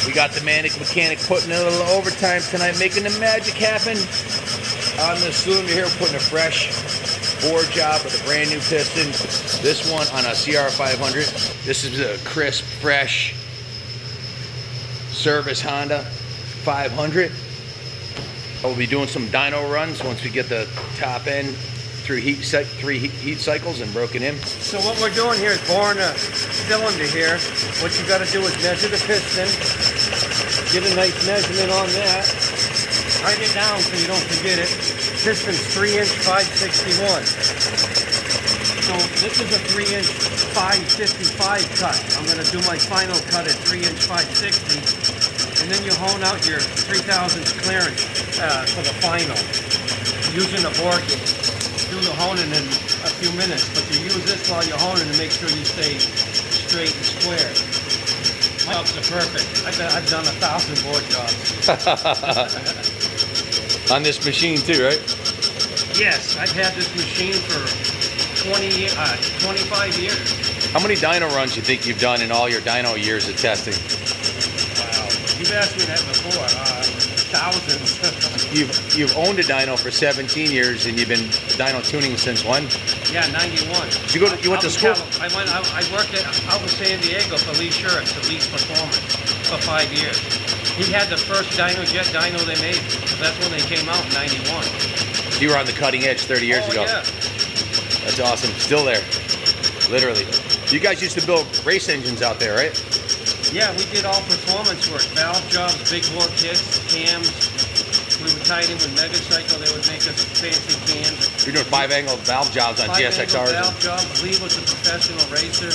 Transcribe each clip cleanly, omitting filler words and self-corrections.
We got the Manic Mechanic putting in a little overtime tonight, making the magic happen. On this cylinder here, putting a fresh bore job with a brand new piston. This one on a CR500. This is a crisp, fresh service Honda 500. We'll be doing some dyno runs once we get the top end through three heat cycles and broken in. So what we're doing here is boring a cylinder here. What you got to do is measure the piston, get a nice measurement on that, write it down so you don't forget it. Piston's 3-inch 561. So this is a 3-inch 555 cut. I'm going to do my final cut at 3-inch 560, and then you hone out your 3,000 clearance for the final using a bore gauge. Do the honing in a few minutes, but you use this while you're honing to make sure you stay straight and square. My jobs are perfect. I've done 1,000 board jobs. On this machine too, right? Yes, I've had this machine for 25 years. How many dyno runs do you think you've done in all your dyno years of testing? Wow, you've asked me that before. Thousands. You've owned a dyno for 17 years, and you've been dyno tuning since when? Yeah, 91. You went to school? I worked out in San Diego for Lee Shirts, the Lee's Performance, for 5 years. He had the first jet dyno they made. That's when they came out in 91. You were on the cutting edge 30 years ago. Yeah. That's awesome. Still there, literally. You guys used to build race engines out there, right? Yeah, we did all performance work, valve jobs, big bore kits, cams. We would tie it in with Megacycle. They would make us fancy cams. You're doing 5-angle valve jobs on GSXRs. Valve jobs. Lee was a professional racer.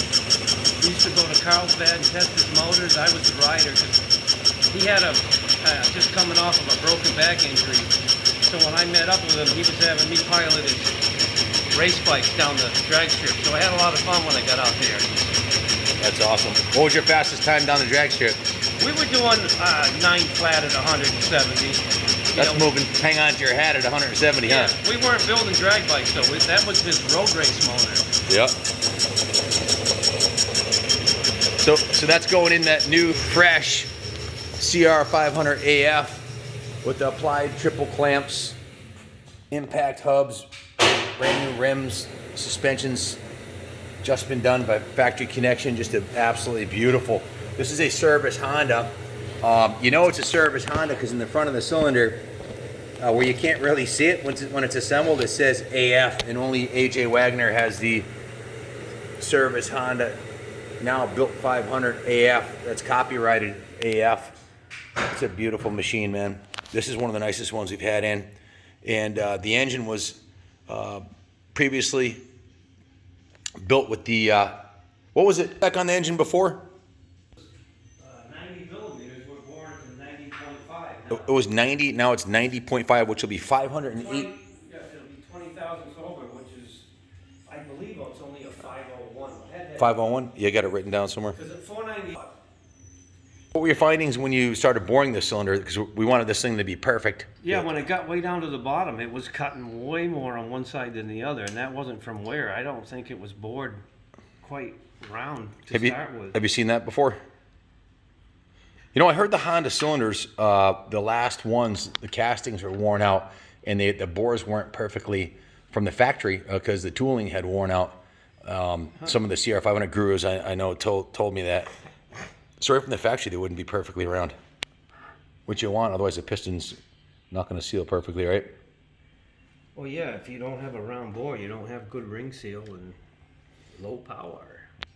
We used to go to Carlsbad and test his motors. I was the rider. He had just coming off of a broken back injury. So when I met up with him, he was having me pilot his race bikes down the drag strip. So I had a lot of fun when I got out there. That's awesome. What was your fastest time down the drag strip? We were doing 9 flat at 170. That's moving. Hang on to your hat at 170, yeah, huh? We weren't building drag bikes though. That was his road race motor. Yep. So that's going in that new, fresh CR500 AF with the applied triple clamps, impact hubs, brand new rims, suspensions. Just been done by factory connection, just absolutely beautiful. This is a service Honda. You know it's a service Honda because in the front of the cylinder, where you can't really see it when it's assembled, it says AF, and only AJ Wagner has the service Honda now built 500 AF. That's copyrighted AF. It's a beautiful machine, man. This is one of the nicest ones we've had in, and the engine was previously built with the, what was it back on the engine before? 90 millimeters were born in 90.5. It was 90, now it's 90.5, which will be 508. Yeah, it'll be 20,000 over, which is, I believe it's only a 501. 501? You got it written down somewhere? Because at 490. What were your findings when you started boring this cylinder? Because we wanted this thing to be perfect. Yeah, when it got way down to the bottom, it was cutting way more on one side than the other, and that wasn't from wear. I don't think it was bored quite round to start with. Have you seen that before? You know, I heard the Honda cylinders, the last ones, the castings were worn out, and the bores weren't perfectly from the factory because the tooling had worn out. Some of the CR500 grooves, I know, told me that. So right from the factory, they wouldn't be perfectly round, which you want, otherwise the piston's not going to seal perfectly, right? Well, yeah, if you don't have a round bore, you don't have good ring seal and low power.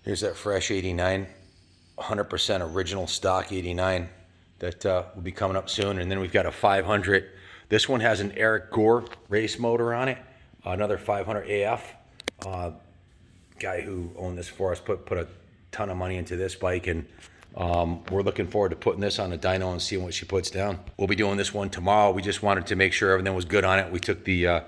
Here's that fresh 89, 100% original stock 89 that will be coming up soon. And then we've got a 500. This one has an Eric Gore race motor on it, another 500 AF. Guy who owned this for us put a ton of money into this bike, and we're looking forward to putting this on a dyno and seeing what she puts down. We'll be doing this one tomorrow. We just wanted to make sure everything was good on it. We took the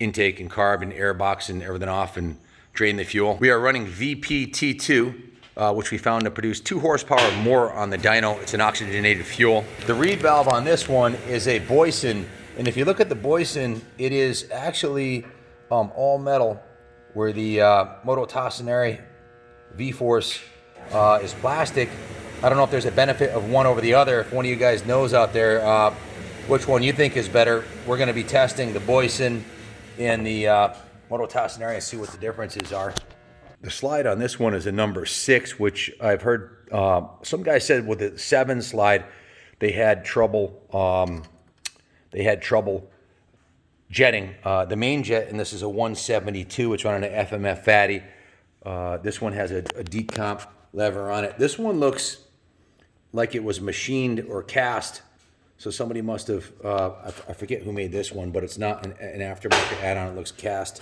intake and carb and air box and everything off and drained the fuel. We are running VPT2, which we found to produce 2 horsepower more on the dyno. It's an oxygenated fuel. The reed valve on this one is a Boyson, and if you look at the Boyson, it is actually all metal, where the Moto Tassinari V-Force is plastic. I don't know if there's a benefit of one over the other. If one of you guys knows out there which one you think is better, we're going to be testing the Boyson and the Moto Tassinari and see what the differences are. The slide on this one is a number 6, which I've heard some guy said with the 7 slide they had trouble. Jetting. The main jet, and this is a 172, it's running an FMF fatty. This one has a decomp lever on it. This one looks like it was machined or cast. So somebody must have, I forget who made this one, but it's not an aftermarket add-on. It looks cast.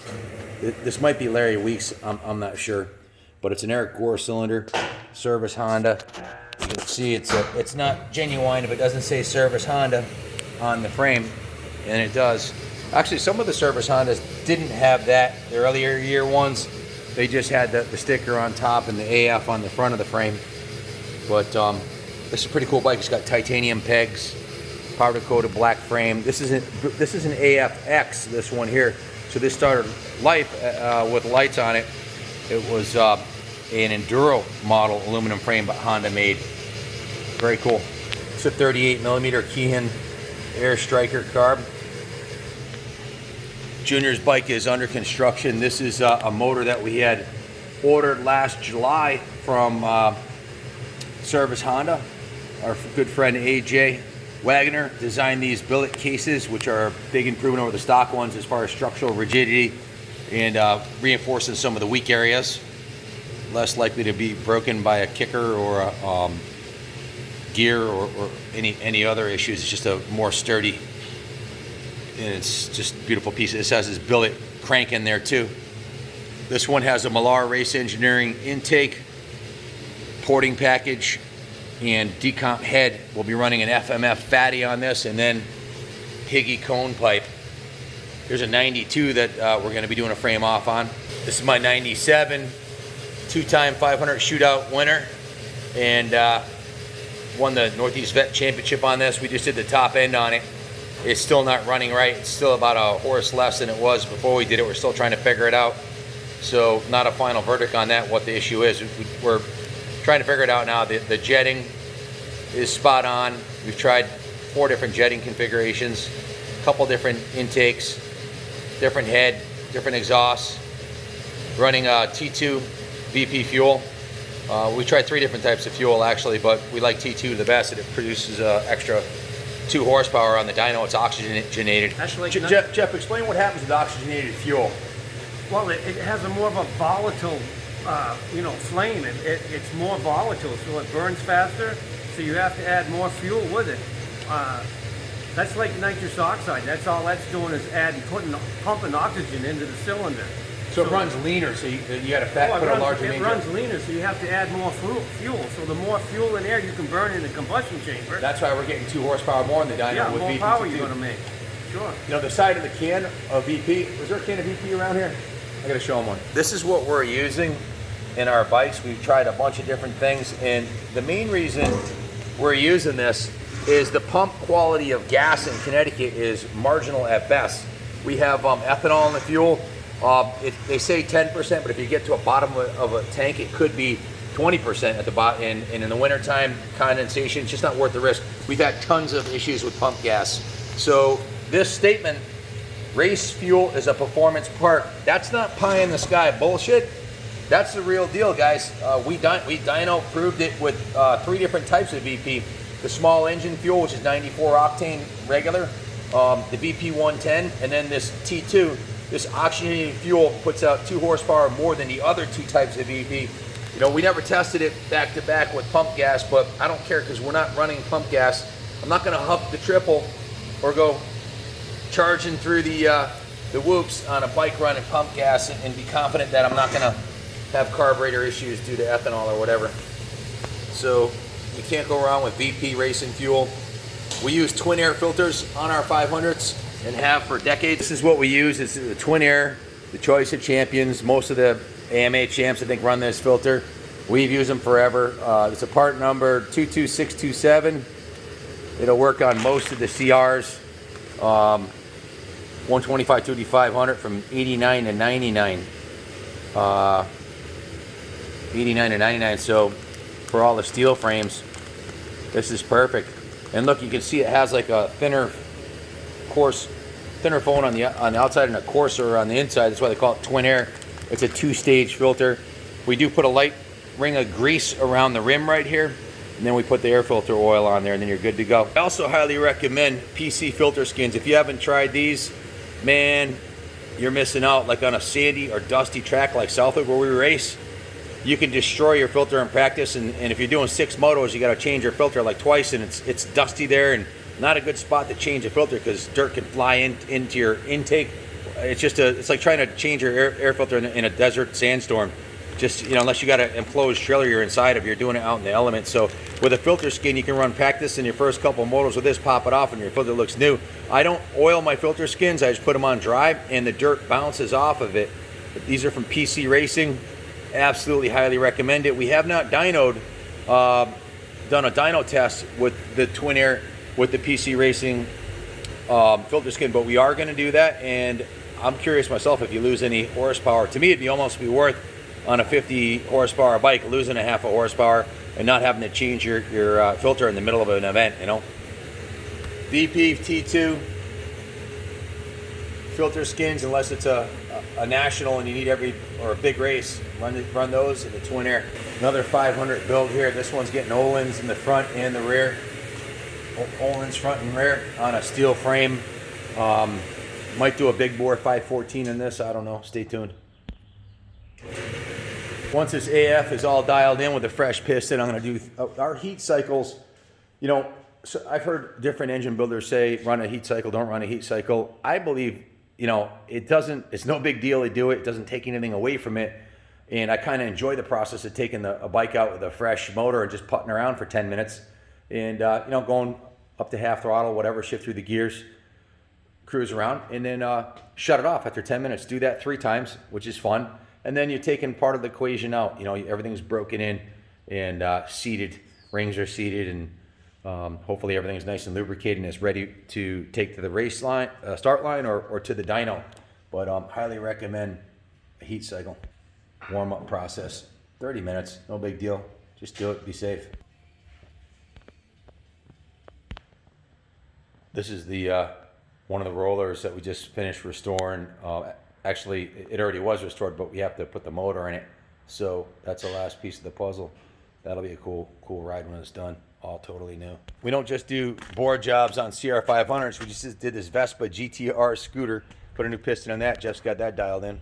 This might be Larry Weeks. I'm not sure. But it's an Eric Gore cylinder, service Honda. You can see it's not genuine if it doesn't say service Honda on the frame, and it does. Actually, some of the service Hondas didn't have that. The earlier year ones, they just had the sticker on top and the AF on the front of the frame. But this is a pretty cool bike. It's got titanium pegs, powder coated black frame. This is an AFX, this one here. So this started life with lights on it. It was an Enduro model aluminum frame, but Honda made. Very cool. It's a 38mm Keihin Air Striker carb. Junior's bike is under construction. This is a motor that we had ordered last July from Service Honda. Our good friend AJ Wagner designed these billet cases, which are a big improvement over the stock ones as far as structural rigidity and reinforcing some of the weak areas. Less likely to be broken by a kicker or a gear or any other issues. It's just a more sturdy, and it's just a beautiful piece. This has this billet crank in there too. This one has a Millar Race Engineering intake, porting package, and decomp head. We'll be running an FMF fatty on this, and then Higgy cone pipe. There's a 92 that we're going to be doing a frame off on. This is my 97, 2-time 500 shootout winner, and won the Northeast Vet Championship on this. We just did the top end on it. It's still not running right. It's still about a horse less than it was before we did it. We're still trying to figure it out. So not a final verdict on that, what the issue is. We're trying to figure it out now. The jetting is spot on. We've tried 4 different jetting configurations, a couple different intakes, different head, different exhausts, running T2 VP fuel. We tried 3 different types of fuel actually, but we like T2 the best, and it produces extra 2 horsepower on the dyno. It's oxygenated. Actually, Jeff, explain what happens with oxygenated fuel. Well, it has a more of a volatile, flame. It's more volatile, so it burns faster. So you have to add more fuel with it. That's like nitrous oxide. That's all that's doing is pumping oxygen into the cylinder. So it runs leaner, so you got to put a larger main. It runs leaner, so you have to add more fuel. So the more fuel in there you can burn in the combustion chamber. That's why we're getting 2 horsepower more in the dyno with more VP. power you're going to make. Sure. You know, the side of the can of VP, was there a can of VP around here? I got to show them one. This is what we're using in our bikes. We've tried a bunch of different things, and the main reason we're using this is the pump quality of gas in Connecticut is marginal at best. We have ethanol in the fuel. They say 10%, but if you get to a bottom of a tank, it could be 20% at the bottom. And in the wintertime, condensation, it's just not worth the risk. We've had tons of issues with pump gas. So this statement, race fuel is a performance part, that's not pie in the sky bullshit. That's the real deal, guys. We dyno proved it with 3 different types of VP. The small engine fuel, which is 94 octane regular, the VP 110, and then this T2. This oxygenated fuel puts out 2 horsepower more than the other 2 types of VP. You know, we never tested it back to back with pump gas, but I don't care because we're not running pump gas. I'm not going to hump the triple or go charging through the whoops on a bike running pump gas and be confident that I'm not going to have carburetor issues due to ethanol or whatever. So you can't go wrong with VP racing fuel. We use twin air filters on our 500s. And have for decades. This is what we use. It's the twin air, the choice of champions. Most of the AMA champs, I think, run this filter. We've used them forever. It's a part number 22627. It'll work on most of the CRs. 125 to 500 from 89 to 99. 89 to 99. So for all the steel frames, this is perfect. And look, you can see it has like a thinner phone on the outside and a coarser on the inside. That's why they call it twin air. It's a 2-stage filter. We do put a light ring of grease around the rim right here, and then we put the air filter oil on there, and then you're good to go. I also highly recommend PC filter skins. If you haven't tried these, man, you're missing out. Like on a sandy or dusty track like Southwood where we race, you can destroy your filter in practice, and if you're doing 6 motos, you got to change your filter like twice, and it's dusty there, and not a good spot to change a filter because dirt can fly into your intake. It's like trying to change your air filter in a desert sandstorm. Just, unless you got an enclosed trailer you're inside of, you're doing it out in the elements. So with a filter skin, you can run practice in your first couple motos with this, pop it off, and your filter looks new. I don't oil my filter skins. I just put them on dry, and the dirt bounces off of it. These are from PC Racing. Absolutely highly recommend it. We have not done a dyno test with the twin air with the PC Racing filter skin, but we are going to do that. And I'm curious myself, if you lose any horsepower, to me it'd almost be worth, on a 50 horsepower bike, losing a half a horsepower and not having to change your filter in the middle of an event. VP T2 filter skins, unless it's a national and you need or a big race, run those in the twin air. Another 500 build here. This one's getting Ohlins in the front and the rear. Ohlins front and rear on a steel frame. Might do a big bore 514 in this. I don't know. Stay tuned. Once this AF is all dialed in with a fresh piston, I'm going to do our heat cycles. So I've heard different engine builders say run a heat cycle, don't run a heat cycle. I believe, it's no big deal to do it. It doesn't take anything away from it. And I kind of enjoy the process of taking a bike out with a fresh motor and just putting around for 10 minutes. And, going up to half throttle, whatever, shift through the gears, cruise around, and then shut it off after 10 minutes. Do that 3 times, which is fun. And then you're taking part of the equation out. Everything's broken in and seated. Rings are seated, and hopefully everything's nice and lubricated and is ready to take to the race line, start line, or to the dyno. But highly recommend a heat cycle. Warm-up process. 30 minutes, no big deal. Just do it, be safe. This is the one of the rollers that we just finished restoring. Actually, it already was restored, but we have to put the motor in it. So that's the last piece of the puzzle. That'll be a cool ride when it's done. All totally new. We don't just do board jobs on CR500s. We just did this Vespa GTR scooter. Put a new piston on that. Jeff's got that dialed in.